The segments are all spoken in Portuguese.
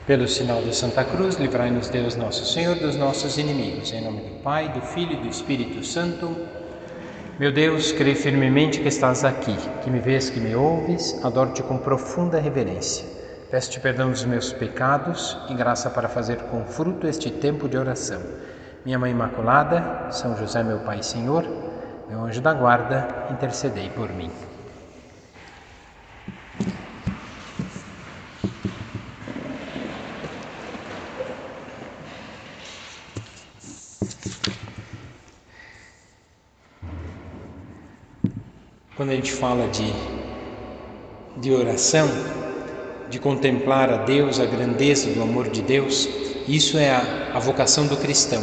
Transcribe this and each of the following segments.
Pelo sinal de Santa Cruz, livrai-nos Deus nosso Senhor dos nossos inimigos. Em nome do Pai, do Filho e do Espírito Santo. Meu Deus, creio firmemente que estás aqui, que me vês, que me ouves, adoro-te com profunda reverência. Peço-te perdão dos meus pecados e graça para fazer com fruto este tempo de oração. Minha Mãe Imaculada, São José, meu Pai e Senhor, meu anjo da guarda, intercedei por mim. Quando a gente fala de oração, de contemplar a Deus, a grandeza do amor de Deus, isso é a vocação do cristão.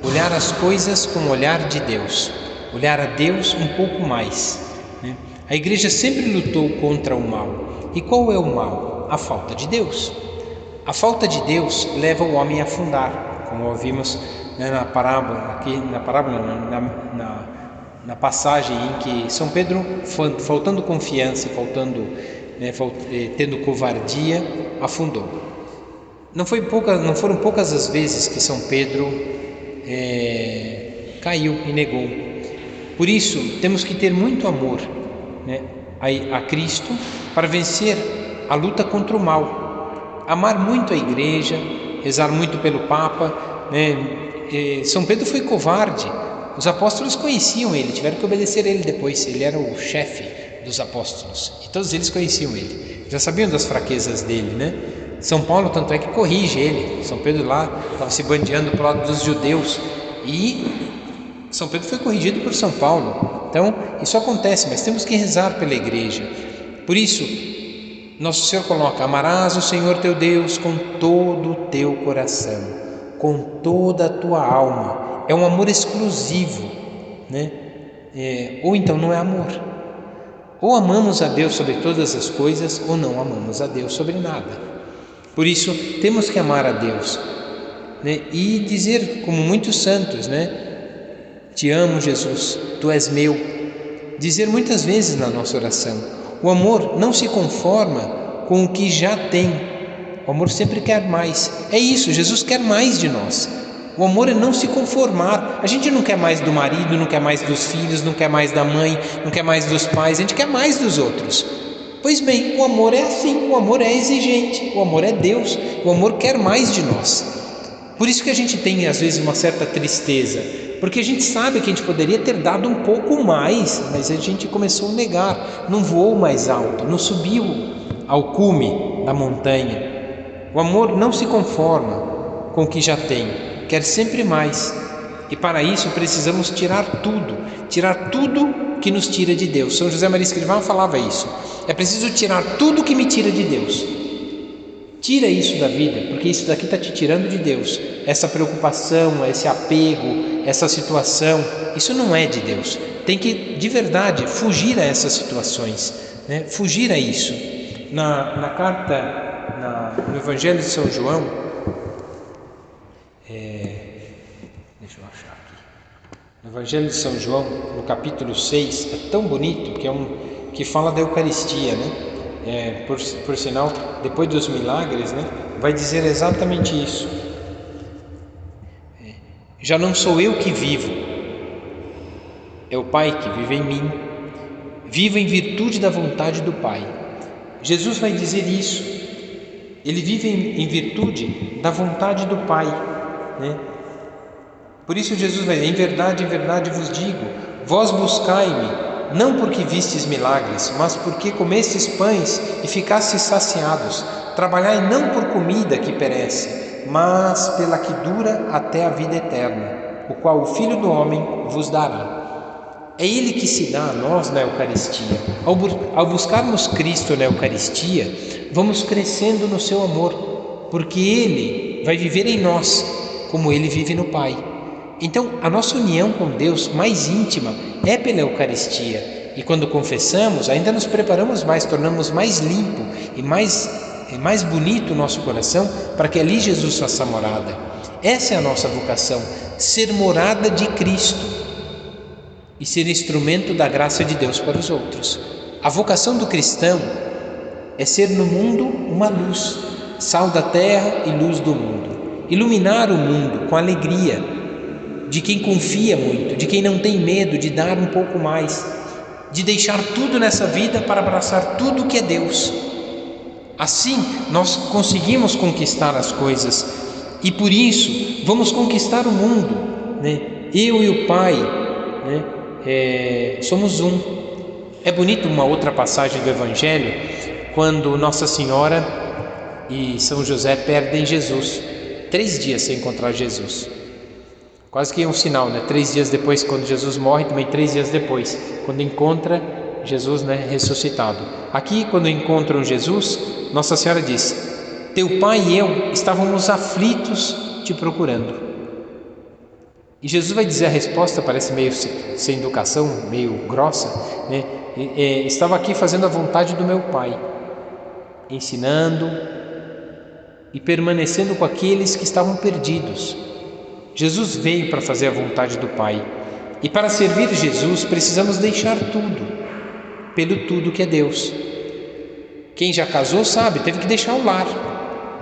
Olhar as coisas com o olhar de Deus, olhar a Deus um pouco mais, né? A Igreja sempre lutou contra o mal. E qual é o mal? A falta de Deus. A falta de Deus leva o homem a afundar, como ouvimos, né, na passagem em que São Pedro, faltando confiança, tendo covardia, afundou. Não foram poucas as vezes que São Pedro caiu e negou. Por isso, temos que ter muito amor, né, a Cristo para vencer a luta contra o mal. Amar muito a Igreja, rezar muito pelo Papa, né? São Pedro foi covarde. Os apóstolos conheciam ele, tiveram que obedecer ele depois. Ele era o chefe dos apóstolos e todos eles conheciam ele, já sabiam das fraquezas dele, né? São Paulo, tanto é que corrige ele. São Pedro lá estava se bandeando para o lado dos judeus e São Pedro foi corrigido por São Paulo. Então, isso acontece, mas temos que rezar pela Igreja. Por isso, Nosso Senhor coloca: amarás o Senhor teu Deus com todo o teu coração, com toda a tua alma. É um amor exclusivo, né? Ou então não é amor. Ou amamos a Deus sobre todas as coisas, ou não amamos a Deus sobre nada. Por isso, temos que amar a Deus, né? E dizer, como muitos santos, né? Te amo, Jesus, tu és meu. Dizer muitas vezes na nossa oração. O amor não se conforma com o que já tem. O amor sempre quer mais. É isso, Jesus quer mais de nós. O amor é não se conformar. A gente não quer mais do marido, não quer mais dos filhos, não quer mais da mãe, não quer mais dos pais, a gente quer mais dos outros. Pois bem, o amor é assim, o amor é exigente, o amor é Deus, o amor quer mais de nós. Por isso que a gente tem às vezes uma certa tristeza, porque a gente sabe que a gente poderia ter dado um pouco mais, mas a gente começou a negar, não voou mais alto, não subiu ao cume da montanha. O amor não se conforma com o que já tem, quer sempre mais, e para isso precisamos tirar tudo que nos tira de Deus. São José Maria Escrivá falava isso: é preciso tirar tudo que me tira de Deus. Tira isso da vida, porque isso daqui está te tirando de Deus. Essa preocupação, esse apego, essa situação, isso não é de Deus. Tem que, de verdade, fugir a essas situações, né? Fugir a isso. Na carta, no Evangelho de São João, deixa eu achar aqui. No Evangelho de São João, no capítulo 6, é tão bonito que fala da Eucaristia, né? Por sinal, depois dos milagres, né, vai dizer exatamente isso. Já não sou eu que vivo, é o Pai que vive em mim. Vivo em virtude da vontade do Pai. Jesus vai dizer isso. Ele vive em virtude da vontade do Pai, né? Por isso Jesus vai dizer: em verdade vos digo, vós buscai-me, não porque vistes milagres, mas porque comestes pães e ficastes saciados. Trabalhai não por comida que perece, mas pela que dura até a vida eterna, o qual o Filho do Homem vos dará. É Ele que se dá a nós na Eucaristia. Ao buscarmos Cristo na Eucaristia, vamos crescendo no seu amor, porque Ele vai viver em nós, como Ele vive no Pai. Então, a nossa união com Deus mais íntima é pela Eucaristia. E quando confessamos, ainda nos preparamos mais, tornamos mais limpo e mais bonito o nosso coração, para que ali Jesus faça morada. Essa é a nossa vocação, ser morada de Cristo e ser instrumento da graça de Deus para os outros. A vocação do cristão é ser no mundo uma luz, sal da terra e luz do mundo. Iluminar o mundo com a alegria de quem confia muito, de quem não tem medo de dar um pouco mais, de deixar tudo nessa vida para abraçar tudo que é Deus. Assim nós conseguimos conquistar as coisas e por isso vamos conquistar o mundo, né? Eu e o Pai, né? Somos um. É bonito uma outra passagem do Evangelho, quando Nossa Senhora e São José perdem Jesus, 3 dias sem encontrar Jesus. Quase que é um sinal, né? 3 dias depois, quando Jesus morre, também 3 dias depois, quando encontra Jesus, né, ressuscitado. Aqui, quando encontram Jesus, Nossa Senhora diz: teu pai e eu estávamos aflitos te procurando. E Jesus vai dizer a resposta, parece meio sem educação, meio grossa, né? Estava aqui fazendo a vontade do meu Pai, ensinando e permanecendo com aqueles que estavam perdidos. Jesus veio para fazer a vontade do Pai. E para servir Jesus precisamos deixar tudo, pelo tudo que é Deus. Quem já casou sabe, teve que deixar o lar.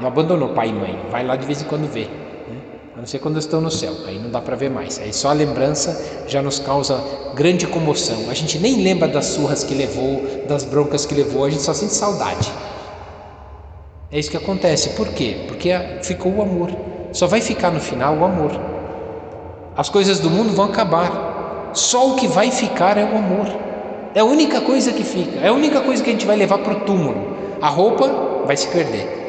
Não abandonou pai e mãe, vai lá de vez em quando ver, né? A não ser quando estão no céu, aí não dá para ver mais. Aí só a lembrança já nos causa grande comoção. A gente nem lembra das surras que levou, das broncas que levou, a gente só sente saudade. É isso que acontece. Por quê? Porque ficou o amor. Só vai ficar no final o amor. As coisas do mundo vão acabar. Só o que vai ficar é o amor. É a única coisa que fica. É a única coisa que a gente vai levar para o túmulo. A roupa vai se perder.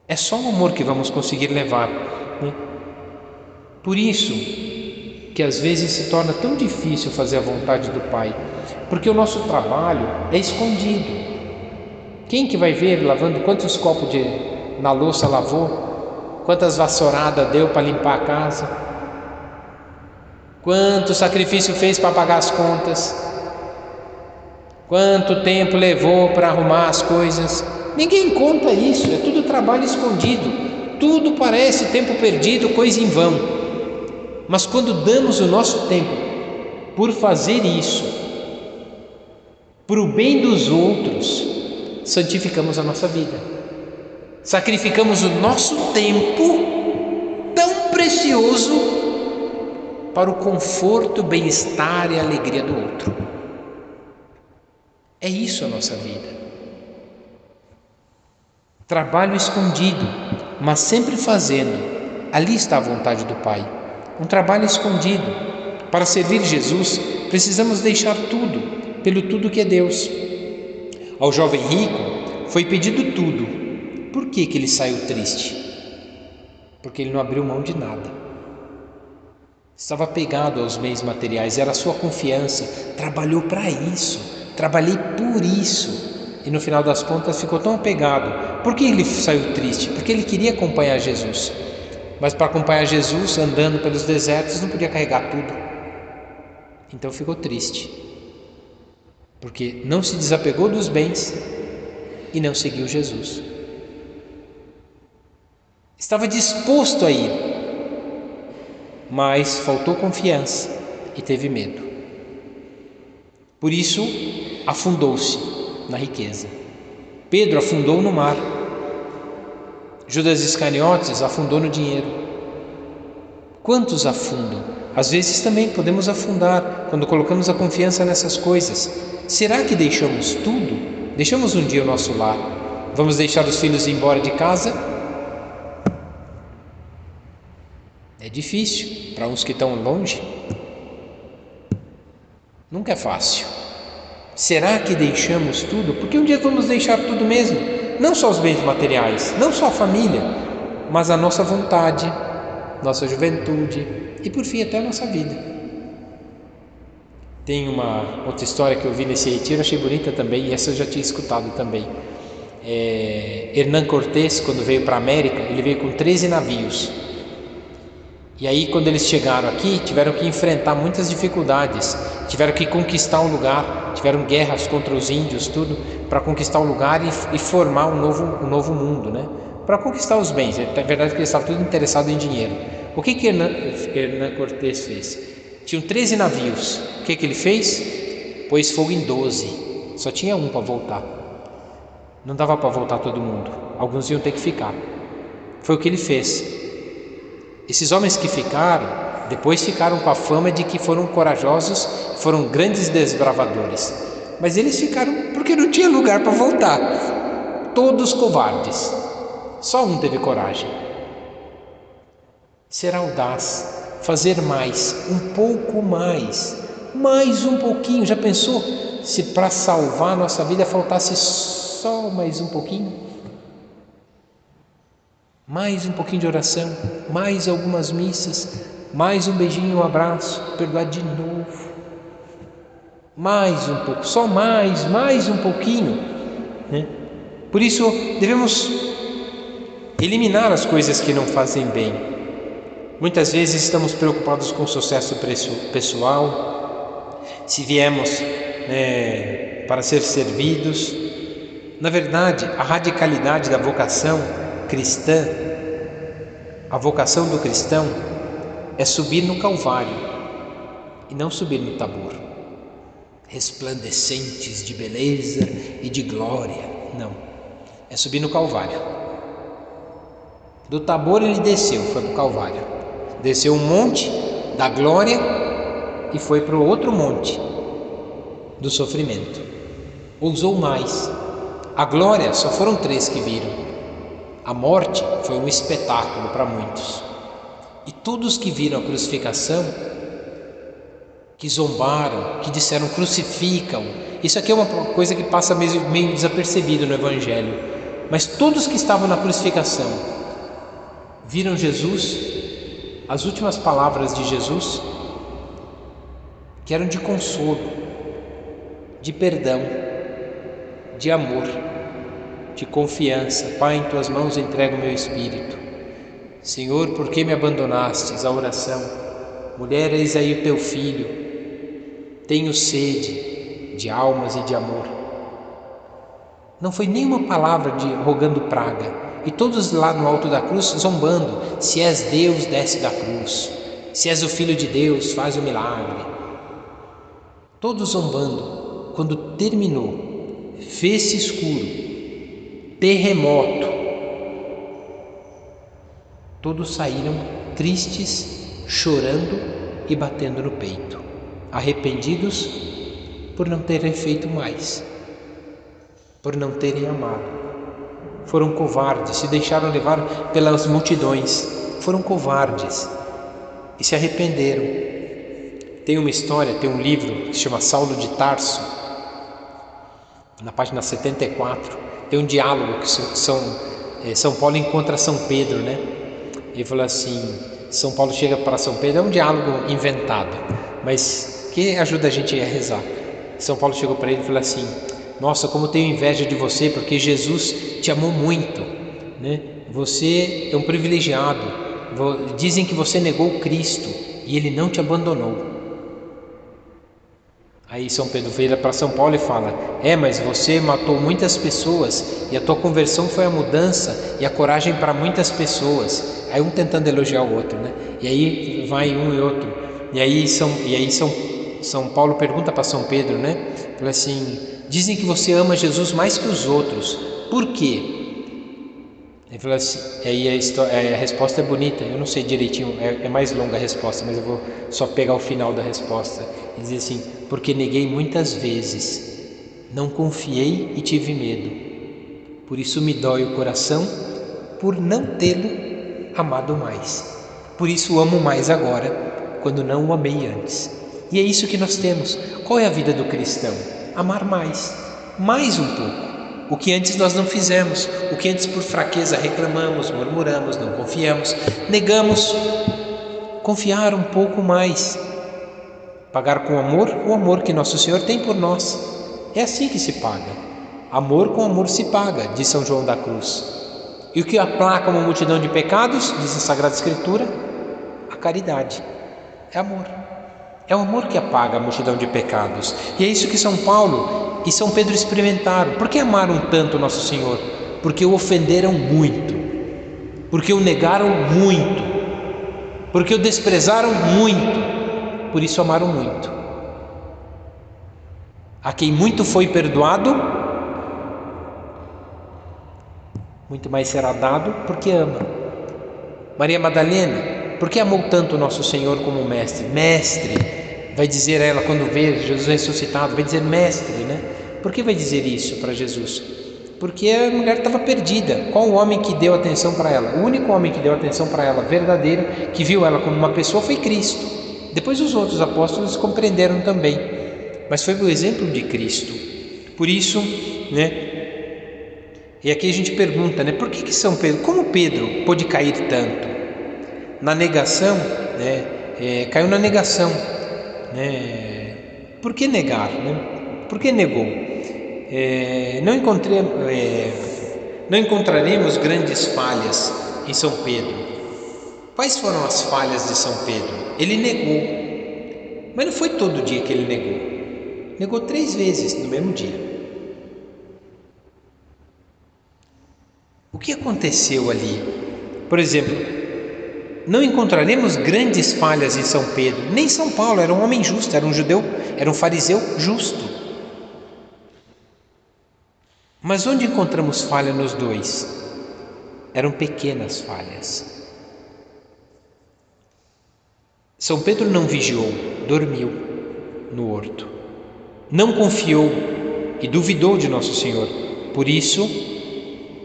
É só o amor que vamos conseguir levar, né? Por isso que às vezes se torna tão difícil fazer a vontade do Pai, porque o nosso trabalho é escondido. Quem que vai ver lavando, quantos copos na louça lavou, quantas vassouradas deu para limpar a casa, quanto sacrifício fez para pagar as contas, quanto tempo levou para arrumar as coisas? Ninguém conta isso, é tudo trabalho escondido, tudo parece tempo perdido, coisa em vão. Mas quando damos o nosso tempo por fazer isso, para o bem dos outros, santificamos a nossa vida, sacrificamos o nosso tempo tão precioso para o conforto, bem-estar e alegria do outro. É isso a nossa vida. Trabalho escondido, mas sempre fazendo. Ali está a vontade do Pai. Um trabalho escondido. Para servir Jesus, precisamos deixar tudo, pelo tudo que é Deus. Ao jovem rico foi pedido tudo. Por que ele saiu triste? Porque ele não abriu mão de nada. Estava apegado aos bens materiais, era a sua confiança. Trabalhou para isso, trabalhei por isso. E no final das contas ficou tão apegado. Por que ele saiu triste? Porque ele queria acompanhar Jesus. Mas para acompanhar Jesus, andando pelos desertos, não podia carregar tudo. Então ficou triste. Porque não se desapegou dos bens e não seguiu Jesus. Estava disposto a ir, mas faltou confiança e teve medo. Por isso, afundou-se na riqueza. Pedro afundou no mar. Judas Iscariotes afundou no dinheiro. Quantos afundam? Às vezes também podemos afundar quando colocamos a confiança nessas coisas. Será que deixamos tudo? Deixamos um dia o nosso lar? Vamos deixar os filhos ir embora de casa? É difícil para uns que estão longe. Nunca é fácil. Será que deixamos tudo? Porque um dia vamos deixar tudo mesmo. Não só os bens materiais, não só a família, mas a nossa vontade, nossa juventude e por fim até a nossa vida. Tem uma outra história que eu vi nesse retiro, achei bonita também, e essa eu já tinha escutado também. Hernán Cortés, quando veio para a América, ele veio com 13 navios. E aí quando eles chegaram aqui, tiveram que enfrentar muitas dificuldades, tiveram que conquistar um lugar, tiveram guerras contra os índios, tudo, para conquistar um lugar e formar um novo mundo, né? Para conquistar os bens. É verdade que eles estavam tudo interessados em dinheiro. O que Hernán Cortés fez? Tinham 13 navios. O que ele fez? Pôs fogo em 12. Só tinha um para voltar. Não dava para voltar todo mundo. alguns iam ter que ficar. Foi o que ele fez. Esses homens que ficaram, depois ficaram com a fama de que foram corajosos, foram grandes desbravadores. Mas eles ficaram porque não tinha lugar para voltar. Todos covardes. Só um teve coragem. Ser audaz, fazer mais, um pouco mais um pouquinho. Já pensou se para salvar a nossa vida faltasse só mais um pouquinho? Mais um pouquinho de oração, mais algumas missas, mais um beijinho, um abraço, perdoar de novo. Mais um pouco, só mais um pouquinho, né? Por isso devemos eliminar as coisas que não fazem bem. Muitas vezes estamos preocupados com o sucesso pessoal, se viemos para ser servidos. Na verdade, a radicalidade da vocação cristã, a vocação do cristão é subir no Calvário e não subir no Tabor, resplandecentes de beleza e de glória. Não, é subir no Calvário. Do Tabor ele desceu, foi para o Calvário, desceu um monte da glória e foi para o outro monte do sofrimento. Ousou mais. A glória só foram 3 que viram. A morte foi um espetáculo para muitos. E todos que viram a crucificação, que zombaram, que disseram crucificam. Isso aqui é uma coisa que passa meio desapercebido no Evangelho. Mas todos que estavam na crucificação viram Jesus, as últimas palavras de Jesus, que eram de consolo, de perdão, de amor, de confiança. Pai, em tuas mãos entrego o meu espírito. Senhor, por que me abandonastes? A oração. Mulher, eis aí o teu filho. Tenho sede de almas e de amor. Não foi nenhuma palavra de rogando praga. E todos lá no alto da cruz zombando. Se és Deus, desce da cruz. Se és o Filho de Deus, faz o milagre. Todos zombando. Quando terminou, fez-se escuro, terremoto, todos saíram tristes, chorando e batendo no peito, arrependidos por não terem feito mais, por não terem amado. Foram covardes, se deixaram levar pelas multidões, foram covardes e se arrependeram. Tem uma história, tem um livro que se chama Saulo de Tarso, na página 74, tem um diálogo que São Paulo encontra São Pedro, né? Ele falou assim, São Paulo chega para São Pedro, é um diálogo inventado, mas que ajuda a gente a rezar. São Paulo chegou para ele e falou assim, nossa, como tenho inveja de você, porque Jesus te amou muito, né? Você é um privilegiado, dizem que você negou Cristo e Ele não te abandonou. Aí São Pedro vira para São Paulo e fala, mas você matou muitas pessoas e a tua conversão foi a mudança e a coragem para muitas pessoas. Aí um tentando elogiar o outro, né? E aí vai um e outro. E aí São Paulo pergunta para São Pedro, né? Fala assim, dizem que você ama Jesus mais que os outros. Por quê? Ele fala assim, aí a resposta é bonita, eu não sei direitinho, é mais longa a resposta, mas eu vou só pegar o final da resposta. Ele diz assim, porque neguei muitas vezes, não confiei e tive medo, por isso me dói o coração por não tê-lo amado mais. Por isso amo mais agora, quando não o amei antes. E é isso que nós temos. Qual é a vida do cristão? Amar mais um pouco. O que antes nós não fizemos, o que antes por fraqueza reclamamos, murmuramos, não confiamos, negamos, confiar um pouco mais, pagar com amor o amor que Nosso Senhor tem por nós. É assim que se paga. Amor com amor se paga, diz São João da Cruz. E o que aplaca uma multidão de pecados, diz a Sagrada Escritura, a caridade, é amor. É o amor que apaga a multidão de pecados. E é isso que São Paulo e São Pedro experimentaram. Por que amaram tanto Nosso Senhor? Porque o ofenderam muito, porque o negaram muito, porque o desprezaram muito, por isso amaram muito. A quem muito foi perdoado, muito mais será dado porque ama. Maria Madalena, por que amou tanto o nosso Senhor como mestre? Mestre, vai dizer a ela quando vê Jesus ressuscitado, vai dizer mestre, né? Por que vai dizer isso para Jesus? Porque a mulher estava perdida. Qual o homem que deu atenção para ela? O único homem que deu atenção para ela, verdadeiro, que viu ela como uma pessoa, foi Cristo. Depois os outros apóstolos compreenderam também, mas foi o exemplo de Cristo. Por isso, né? E aqui a gente pergunta, né? Por que São Pedro, como Pedro pôde cair tanto? Na negação, né? Caiu na negação, né? Por que negar, né? Por que negou? Não encontraremos grandes falhas em São Pedro. Quais foram as falhas de São Pedro? Ele negou, mas não foi todo dia que ele negou. Negou 3 vezes no mesmo dia. O que aconteceu ali? Por exemplo, não encontraremos grandes falhas em São Pedro. Nem São Paulo, era um homem justo, era um judeu, era um fariseu justo. Mas onde encontramos falha nos dois? Eram pequenas falhas. São Pedro não vigiou, dormiu no horto. Não confiou e duvidou de Nosso Senhor. Por isso,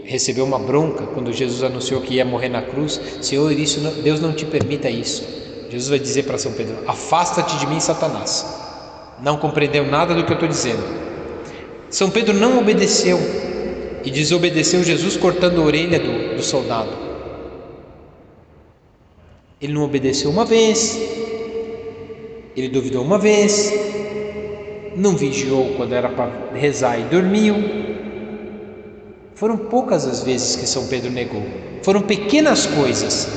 recebeu uma bronca quando Jesus anunciou que ia morrer na cruz. Senhor, Deus não te permita isso. Jesus vai dizer para São Pedro: afasta-te de mim, Satanás. Não compreendeu nada do que eu estou dizendo. São Pedro não obedeceu e desobedeceu Jesus cortando a orelha do soldado. Ele não obedeceu uma vez, ele duvidou uma vez, não vigiou quando era para rezar e dormiu. Foram poucas as vezes que São Pedro negou. Foram pequenas coisas,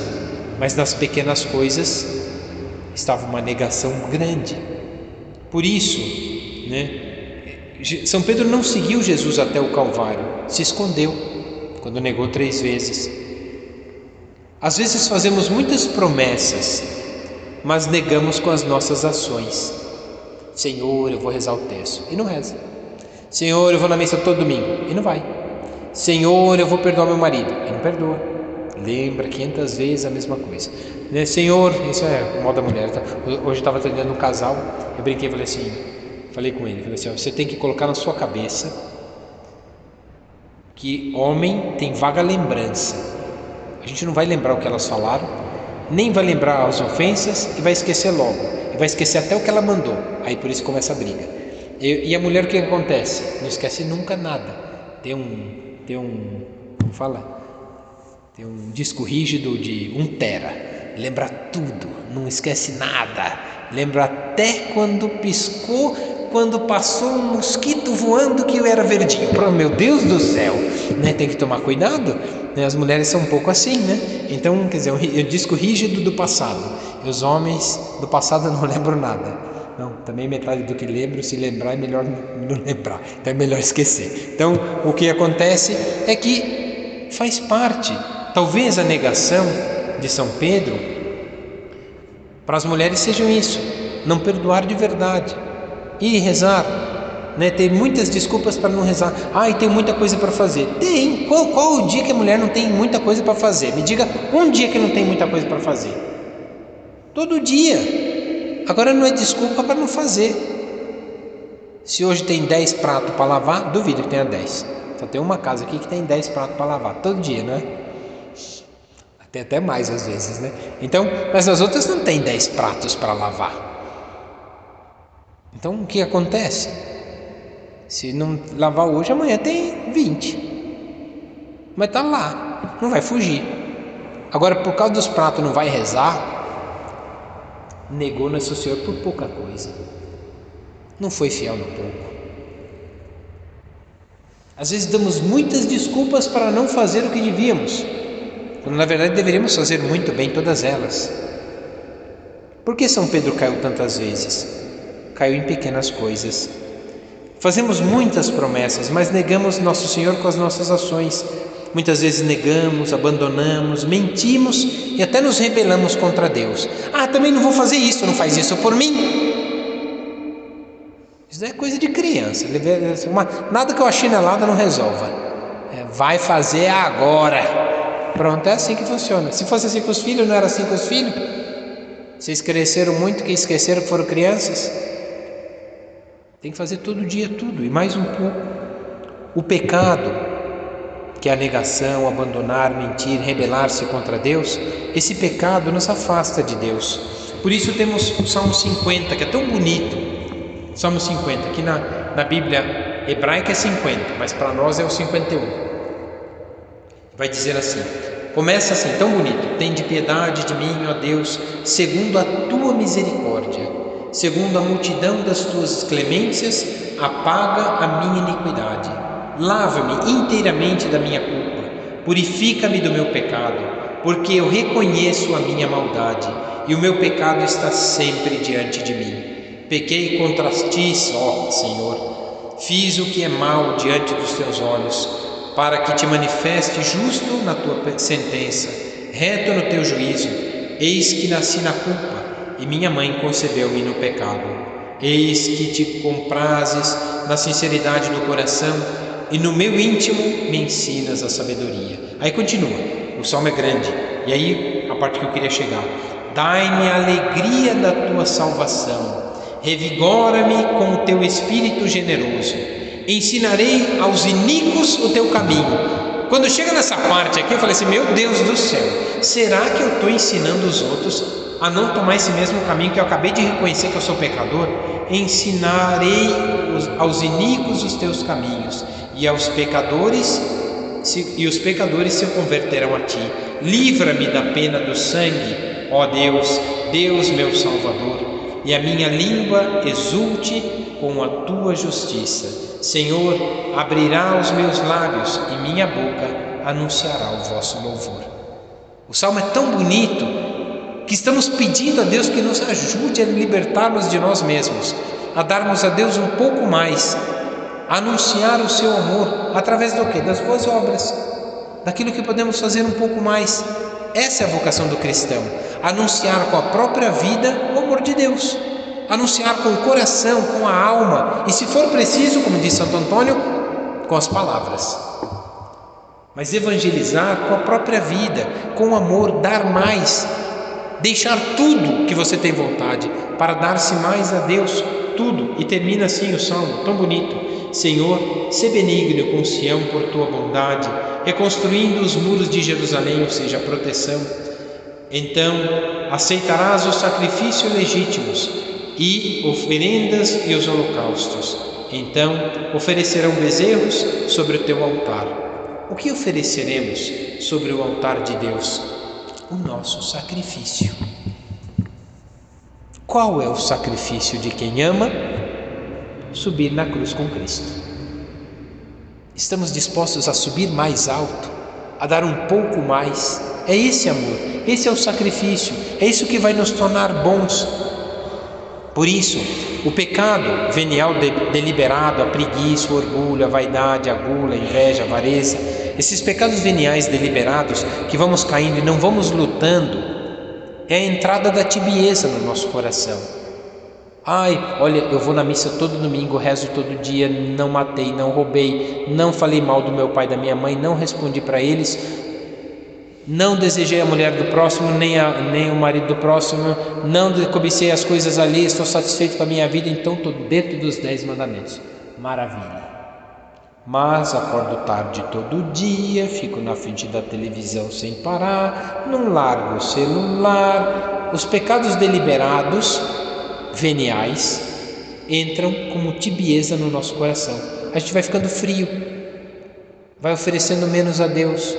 mas nas pequenas coisas estava uma negação grande. Por isso, né? São Pedro não seguiu Jesus até o Calvário, se escondeu quando negou 3 vezes. Às vezes fazemos muitas promessas, mas negamos com as nossas ações. Senhor, eu vou rezar o terço, e não reza. Senhor, eu vou na missa todo domingo, e não vai. Senhor, eu vou perdoar meu marido, e não perdoa. Lembra 500 vezes a mesma coisa, né? Senhor, isso é o mal da mulher, tá? Hoje eu estava atendendo um casal, eu brinquei e falei com ele, assim, você tem que colocar na sua cabeça que homem tem vaga lembrança. A gente não vai lembrar o que elas falaram, nem vai lembrar as ofensas e vai esquecer logo, e vai esquecer até o que ela mandou. Aí por isso começa a briga. E a mulher, o que acontece? Não esquece nunca nada. Tem como fala? Tem um disco rígido de 1 tera. Lembra tudo, não esquece nada. Lembra até quando piscou, quando passou um mosquito voando que era verdinho. Meu Deus do céu, né? Tem que tomar cuidado, né? As mulheres são um pouco assim, né? Então, quer dizer, o disco rígido do passado. E os homens do passado não lembram nada. Não, também metade do que lembro, se lembrar é melhor não lembrar. Então é melhor esquecer. Então, o que acontece é que faz parte. Talvez a negação de São Pedro para as mulheres seja isso: não perdoar de verdade. E rezar, né? Tem muitas desculpas para não rezar. E tem muita coisa para fazer. Tem. Qual o dia que a mulher não tem muita coisa para fazer? Me diga um dia que não tem muita coisa para fazer. Todo dia. Agora não é desculpa para não fazer. Se hoje tem 10 pratos para lavar, duvido que tenha 10. Só tem uma casa aqui que tem 10 pratos para lavar todo dia, não é? Tem até mais às vezes, né? Então, mas as outras não tem 10 pratos para lavar. Então o que acontece? Se não lavar hoje, amanhã tem 20. Mas está lá, não vai fugir. Agora, por causa dos pratos não vai rezar, negou Nosso Senhor por pouca coisa. Não foi fiel no pouco. Às vezes damos muitas desculpas para não fazer o que devíamos, quando na verdade deveríamos fazer muito bem todas elas. Por que São Pedro caiu tantas vezes? Caiu em pequenas coisas. Fazemos muitas promessas, mas negamos Nosso Senhor com as nossas ações. Muitas vezes negamos, abandonamos, mentimos e até nos rebelamos contra Deus. Também não vou fazer isso, não faz isso por mim. Isso é coisa de criança. Nada que eu achinelada não resolva. vai fazer agora. Pronto, é assim que funciona. Se fosse assim com os filhos, não era assim com os filhos? Vocês cresceram muito que esqueceram que foram crianças? Tem que fazer todo dia tudo e mais um pouco. O pecado, que é a negação, abandonar, mentir, rebelar-se contra Deus, esse pecado nos afasta de Deus. Por isso temos o Salmo 50, que é tão bonito. Salmo 50, que na Bíblia hebraica é 50, mas para nós é o 51. Vai dizer assim, começa assim, tão bonito: tende piedade de mim, ó Deus, segundo a tua misericórdia, segundo a multidão das tuas clemências, apaga a minha iniquidade. Lava-me inteiramente da minha culpa, purifica-me do meu pecado, porque eu reconheço a minha maldade e o meu pecado está sempre diante de mim. Pequei contra ti, ó Senhor, fiz o que é mal diante dos teus olhos, para que te manifeste justo na tua sentença, reto no teu juízo. Eis que nasci na culpa, e minha mãe concebeu-me no pecado. Eis que te comprases na sinceridade do coração, e no meu íntimo me ensinas a sabedoria. Aí continua, o salmo é grande, e aí a parte que eu queria chegar: dai-me a alegria da tua salvação, revigora-me com o teu espírito generoso, ensinarei aos iníquos o teu caminho. Quando chega nessa parte aqui, eu falei assim: meu Deus do céu, será que eu estou ensinando os outros a não tomar esse mesmo caminho que eu acabei de reconhecer que eu sou pecador? Ensinarei aos iníquos os teus caminhos, e os pecadores se converterão a ti. Livra-me da pena do sangue, ó Deus, Deus meu Salvador, e a minha língua exulte com a tua justiça. Senhor, abrirá os meus lábios, e minha boca anunciará o vosso louvor. O salmo é tão bonito que estamos pedindo a Deus que nos ajude a libertar-nos de nós mesmos, a darmos a Deus um pouco mais, a anunciar o seu amor através do quê? Das boas obras, daquilo que podemos fazer um pouco mais. Essa é a vocação do cristão: anunciar com a própria vida o amor de Deus, anunciar com o coração, com a alma, e se for preciso, como diz Santo Antônio, com as palavras. Mas evangelizar com a própria vida, com amor, dar mais, deixar tudo que você tem vontade para dar-se mais a Deus, tudo. E termina assim o salmo, tão bonito: Senhor, sê benigno com Sião por tua bondade, reconstruindo os muros de Jerusalém, ou seja, a proteção. Então aceitarás os sacrifícios legítimos e oferendas e os holocaustos. Então oferecerão bezerros sobre o teu altar. O que ofereceremos sobre o altar de Deus? O nosso sacrifício. Qual é o sacrifício de quem ama? Subir na cruz com Cristo. Estamos dispostos a subir mais alto, a dar um pouco mais. É esse amor, esse é o sacrifício, é isso que vai nos tornar bons. Por isso, o pecado venial deliberado, a preguiça, o orgulho, a vaidade, a gula, a inveja, a avareza, esses pecados veniais deliberados que vamos caindo e não vamos lutando, é a entrada da tibieza no nosso coração. Ai, olha, eu vou na missa todo domingo, rezo todo dia, não matei, não roubei, não falei mal do meu pai e da minha mãe, não respondi para eles, não desejei a mulher do próximo, nem o marido do próximo, não cobicei as coisas ali, estou satisfeito com a minha vida, então estou dentro dos 10 mandamentos. Maravilha. Mas acordo tarde todo dia, fico na frente da televisão sem parar, não largo o celular. Os pecados deliberados, veniais, entram como tibieza no nosso coração. A gente vai ficando frio, vai oferecendo menos a Deus.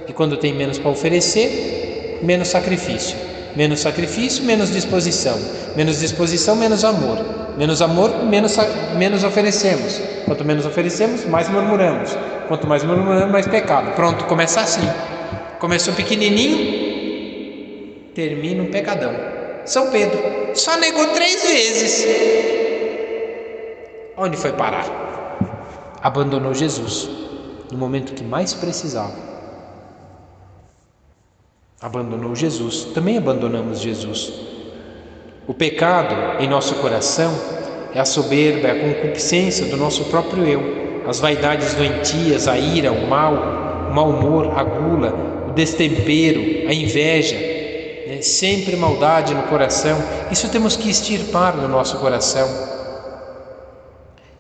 E quando tem menos para oferecer, menos sacrifício. Menos sacrifício, menos disposição. Menos disposição, menos amor. Menos amor, menos oferecemos. Quanto menos oferecemos, mais murmuramos. Quanto mais murmuramos, mais pecado. Pronto, começa assim. Começou pequenininho, termina um pecadão. São Pedro só negou 3 vezes. Onde foi parar? Abandonou Jesus no momento que mais precisava. Abandonou Jesus, também abandonamos Jesus. O pecado em nosso coração é a soberba, é a concupiscência do nosso próprio eu. as vaidades doentias, a ira, o mal, o mau humor, a gula, o destempero, a inveja, né? Sempre maldade no coração. Isso temos que extirpar no nosso coração.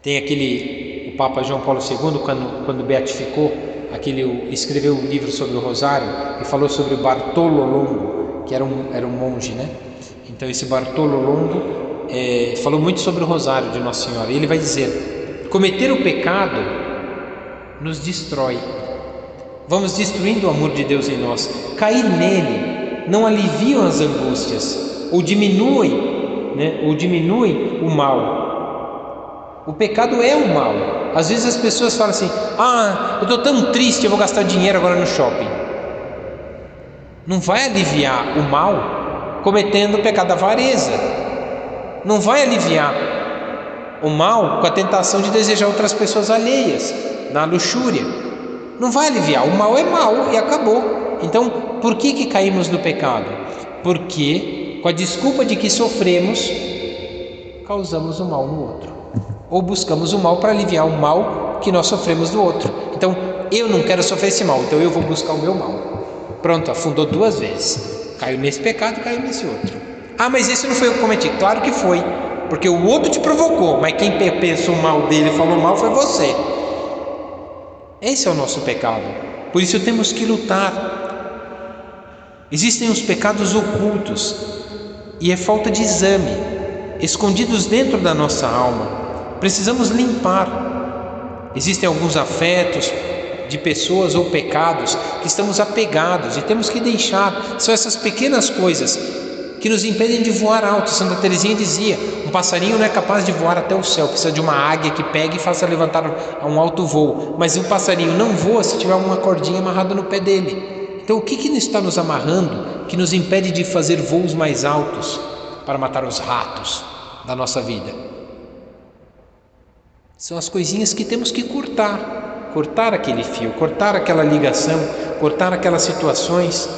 Tem o Papa João Paulo II, quando beatificou, escreveu um livro sobre o Rosário e falou sobre o Bartolo Longo, que era um monge, né? Então esse Bartolo Longo falou muito sobre o Rosário de Nossa Senhora. E ele vai dizer: cometer o pecado nos destrói. Vamos destruindo o amor de Deus em nós. Cair nele não alivia as angústias, ou diminui, né? Ou diminui o mal. O pecado é o mal. Às vezes as pessoas falam assim: eu estou tão triste, eu vou gastar dinheiro agora no shopping. Não vai aliviar o mal cometendo o pecado da avareza. Não vai aliviar o mal com a tentação de desejar outras pessoas alheias, na luxúria. Não vai aliviar. O mal é mal e acabou. Então, por que caímos no pecado? Porque, com a desculpa de que sofremos, causamos o mal no outro. Ou buscamos o mal para aliviar o mal que nós sofremos do outro. Então, eu não quero sofrer esse mal, então eu vou buscar o meu mal. Pronto, afundou 2 vezes. Caiu nesse pecado e caiu nesse outro. Mas esse não foi eu que cometi. Claro que foi, porque o outro te provocou, mas quem pensou mal dele e falou mal foi você. Esse é o nosso pecado. Por isso temos que lutar. Existem os pecados ocultos, e é falta de exame, escondidos dentro da nossa alma. Precisamos limpar. Existem alguns afetos de pessoas ou pecados que estamos apegados e temos que deixar. São essas pequenas coisas que nos impedem de voar alto. Santa Teresinha dizia: um passarinho não é capaz de voar até o céu, precisa de uma águia que pegue e faça levantar a um alto voo. Mas o passarinho não voa se tiver uma cordinha amarrada no pé dele. Então o que está nos amarrando, que nos impede de fazer voos mais altos para matar os ratos da nossa vida? São as coisinhas que temos que cortar aquele fio, cortar aquela ligação, cortar aquelas situações.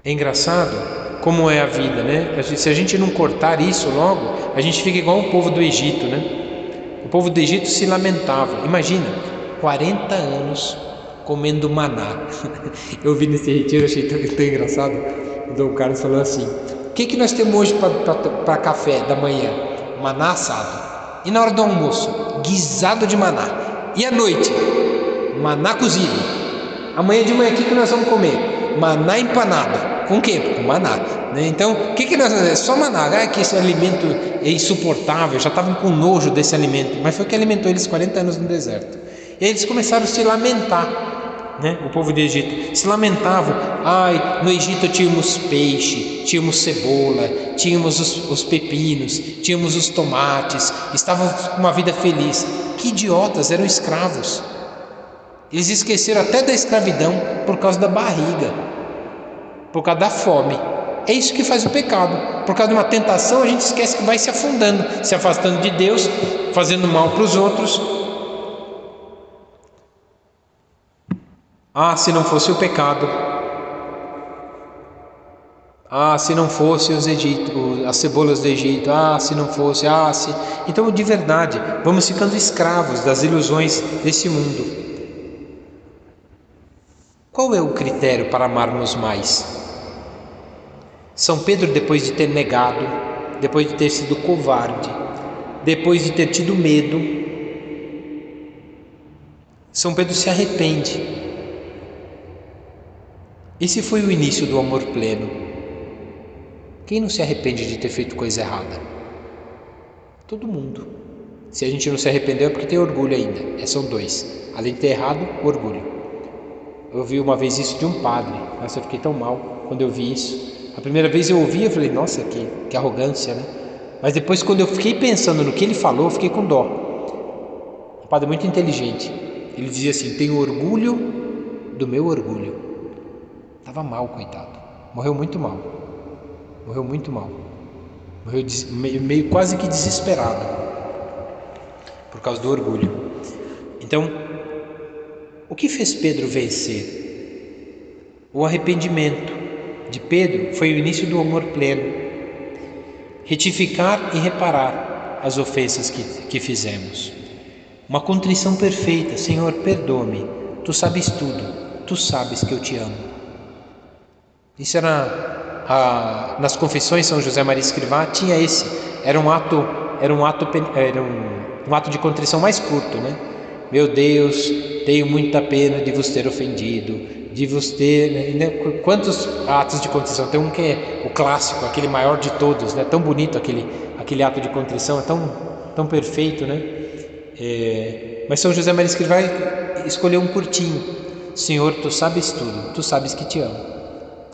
É engraçado como é a vida, né? Se a gente não cortar isso logo, a gente fica igual o povo do Egito, né? O povo do Egito se lamentava. Imagina, 40 anos comendo maná. Eu vi nesse retiro, achei tão engraçado. O Dom Carlos falou assim: o que nós temos hoje para café da manhã? Maná assado. E na hora do almoço, guisado de maná. E à noite, maná cozido. Amanhã de manhã, o que nós vamos comer? Maná empanado. Com o quê? Com maná, né? Então, o que nós fazemos? É só maná. Que esse alimento é insuportável. Já estavam com nojo desse alimento. Mas foi o que alimentou eles 40 anos no deserto. E aí eles começaram a se lamentar, né? O povo do Egito se lamentavam. No Egito tínhamos peixe, tínhamos cebola, tínhamos os pepinos, tínhamos os tomates, estavam com uma vida feliz. Que idiotas, eram escravos. Eles esqueceram até da escravidão por causa da barriga, por causa da fome. É isso que faz o pecado. Por causa de uma tentação, a gente esquece que vai se afundando, se afastando de Deus, fazendo mal para os outros. Se não fosse o pecado, se não fosse as cebolas do Egito, se não fosse, Então, de verdade, vamos ficando escravos das ilusões desse mundo. Qual é o critério para amarmos mais? São Pedro, depois de ter negado, depois de ter sido covarde, depois de ter tido medo, São Pedro se arrepende. Esse foi o início do amor pleno. Quem não se arrepende de ter feito coisa errada? Todo mundo. Se a gente não se arrependeu é porque tem orgulho ainda. São 2. Além de ter errado, orgulho. Eu ouvi uma vez isso de um padre. Nossa, eu fiquei tão mal quando eu vi isso. A primeira vez eu ouvi, eu falei: nossa, que arrogância, né? Mas depois, quando eu fiquei pensando no que ele falou, eu fiquei com dó. Um padre muito inteligente. Ele dizia assim: tenho orgulho do meu orgulho. Estava mal, coitado. Morreu muito mal. Morreu meio quase que desesperado por causa do orgulho. Então, o que fez Pedro vencer? O arrependimento de Pedro foi o início do amor pleno. Retificar e reparar as ofensas que fizemos. Uma contrição perfeita. Senhor, perdoa-me, Tu sabes tudo, Tu sabes que eu Te amo. Isso era nas confissões São José Maria Escrivá tinha era um ato de contrição mais curto, né? Meu Deus, tenho muita pena de vos ter ofendido, de vos ter, né? Quantos atos de contrição? Tem um que é o clássico, aquele maior de todos, né? Tão bonito aquele ato de contrição, é tão perfeito, né? Mas São José Maria Escrivá escolheu um curtinho. Senhor, Tu sabes tudo, Tu sabes que Te amo.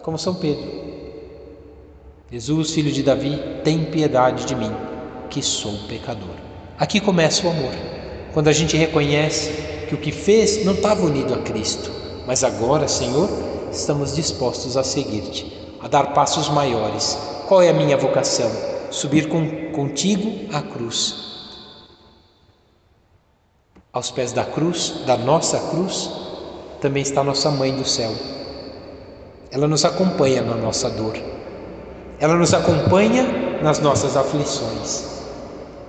Como São Pedro. Jesus, filho de Davi, tem piedade de mim, que sou pecador. Aqui começa o amor. Quando a gente reconhece que o que fez não estava unido a Cristo, mas agora, Senhor, estamos dispostos a seguir-te, a dar passos maiores. Qual é a minha vocação? Subir contigo à cruz. Aos pés da cruz, da nossa cruz, também está nossa Mãe do céu. Ela nos acompanha na nossa dor. Ela nos acompanha nas nossas aflições.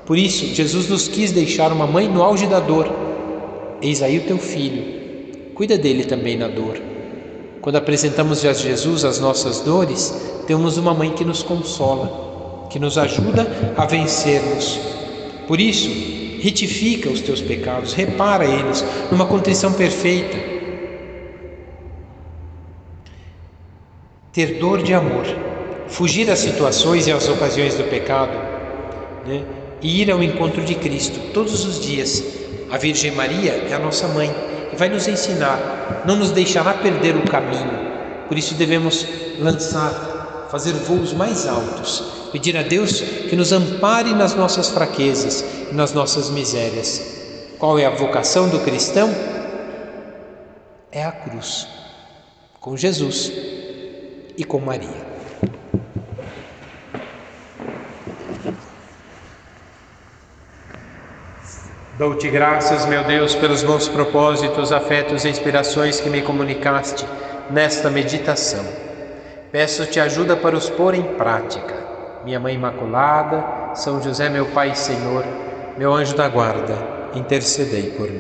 Por isso, Jesus nos quis deixar uma mãe no auge da dor. Eis aí o teu filho. Cuida dele também na dor. Quando apresentamos a Jesus as nossas dores, temos uma mãe que nos consola, que nos ajuda a vencermos. Por isso, retifica os teus pecados, repara eles numa contrição perfeita. Ter dor de amor, fugir às situações e às ocasiões do pecado, né? E ir ao encontro de Cristo todos os dias. A Virgem Maria é a nossa mãe e vai nos ensinar, não nos deixará perder o caminho. Por isso devemos fazer voos mais altos, pedir a Deus que nos ampare nas nossas fraquezas e nas nossas misérias. Qual é a vocação do cristão? É a cruz, com Jesus e com Maria. Dou-te graças, meu Deus, pelos bons propósitos, afetos e inspirações que me comunicaste nesta meditação. Peço-te ajuda para os pôr em prática. Minha Mãe Imaculada, São José, meu Pai e Senhor, meu anjo da guarda, intercedei por mim.